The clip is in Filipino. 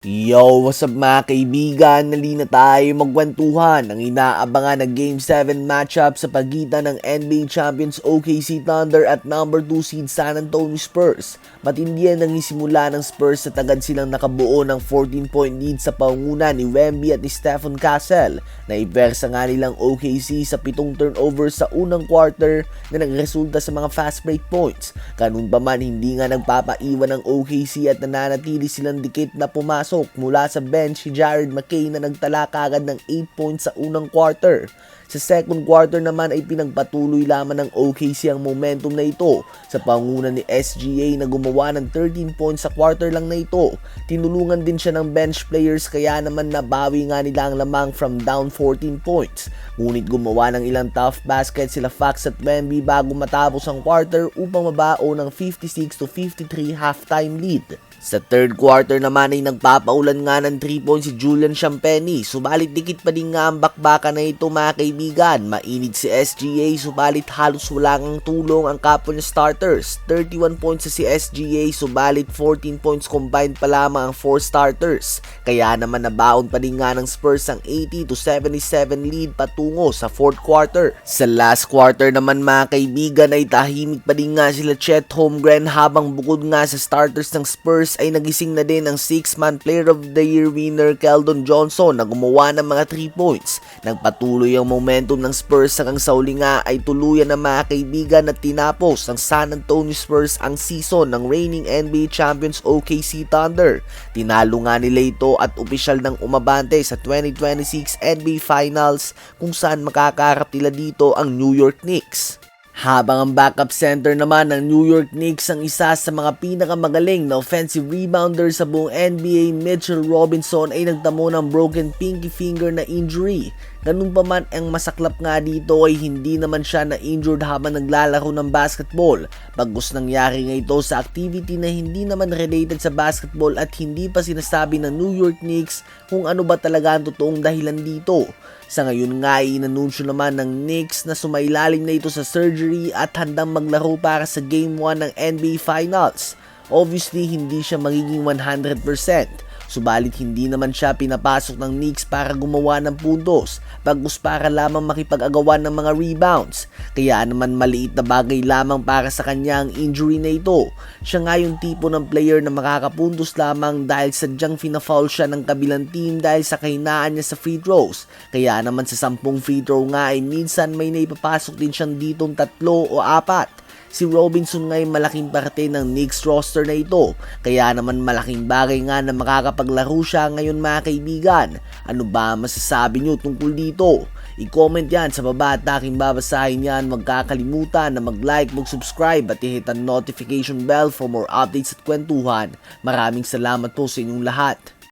Yo, what's up mga kaibigan? Nalina tayo magkwentuhan ang inaabangan na Game 7 matchup sa pagitan ng NBA Champions OKC Thunder at number 2 seed San Antonio Spurs. Matindi yan ang isimula ng Spurs sa tagad silang nakabuo ng 14-point lead sa pangunguna ni Wemby at ni Stephen Castle na ibersa nga nilang OKC sa 7 turnovers sa unang quarter na nagresulta sa mga fast break points. Ganun pa man, hindi nga nagpapaiwan ng OKC at nananatili silang dikit na pumasok mula sa bench si Jared McKay na nagtala kagad ng 8 points sa unang quarter. Sa second quarter naman ay pinagpatuloy lamang ng OKC ang momentum na ito sa pangunguna ni SGA na gumawa ng 13 points sa quarter lang na ito. Tinulungan din siya ng bench players kaya naman nabawi nga nila ang lamang from down 14 points. Ngunit gumawa ng ilang tough basket sila Fox at Wemby bago matapos ang quarter upang mabao ng 56-53 halftime lead. Sa third quarter naman ay nagpapaulan nga ng 3 points si Julian Champagnie, subalit dikit pa din nga ang bakbakan na ito mga kaibigan. Mainit si SGA subalit halos wala ngang tulong ang kapwa niya starters. 31 points si SGA subalit 14 points combined pa lamang ang 4 starters. Kaya naman nabaon pa din nga ng Spurs ang 80-77 lead patungo sa fourth quarter. Sa last quarter naman mga kaibigan ay tahimik pa din nga sila Chet Holmgren habang bukod nga sa starters ng Spurs ay nagising na din ang 6-man Player of the Year winner Keldon Johnson na gumawa ng mga 3 points. Nagpatuloy ang momentum ng Spurs hanggang sa uli nga ay tuluyan ng mga kaibigan at tinapos ng San Antonio Spurs ang season ng reigning NBA champions OKC Thunder. Tinalo nga nila ito at opisyal ng umabante sa 2026 NBA Finals kung saan makakaharap nila dito ang New York Knicks. Habang ang backup center naman ng New York Knicks ang isa sa mga pinakamagaling na offensive rebounder sa buong NBA, Mitchell Robinson ay nagtamo ng broken pinky finger na injury. Ganun pa man, ang masaklap nga dito ay hindi naman siya na-injured habang naglalaro ng basketball. Bagkus nangyari nga ito sa activity na hindi naman related sa basketball at hindi pa sinasabi ng New York Knicks kung ano ba talaga ang totoong dahilan dito. Sa ngayon nga ay inanunsyo naman ng Knicks na sumailalim na ito sa surgery at handang maglaro para sa Game 1 ng NBA Finals. Obviously, hindi siya magiging 100%. Subalit hindi naman siya pinapasok ng Knicks para gumawa ng puntos, bagkus para lamang makipag-agawan ng mga rebounds. Kaya naman maliit na bagay lamang para sa kanya ang injury na ito. Siya nga yung tipo ng player na makakapuntos lamang dahil sadyang fina-foul siya ng kabilang team dahil sa kahinaan niya sa free throws. Kaya naman sa 10 free throw nga ay minsan may naipapasok din siyang ditong 3 o 4. Si Robinson nga ay malaking parte ng Knicks roster na ito, kaya naman malaking bagay nga na makakapaglaro siya ngayon mga kaibigan. Ano ba masasabi nyo tungkol dito? I-comment yan sa baba at aking babasahin yan. Huwag kakalimutan na mag-like, mag-subscribe at i-hit ang notification bell for more updates at kwentuhan. Maraming salamat po sa inyong lahat.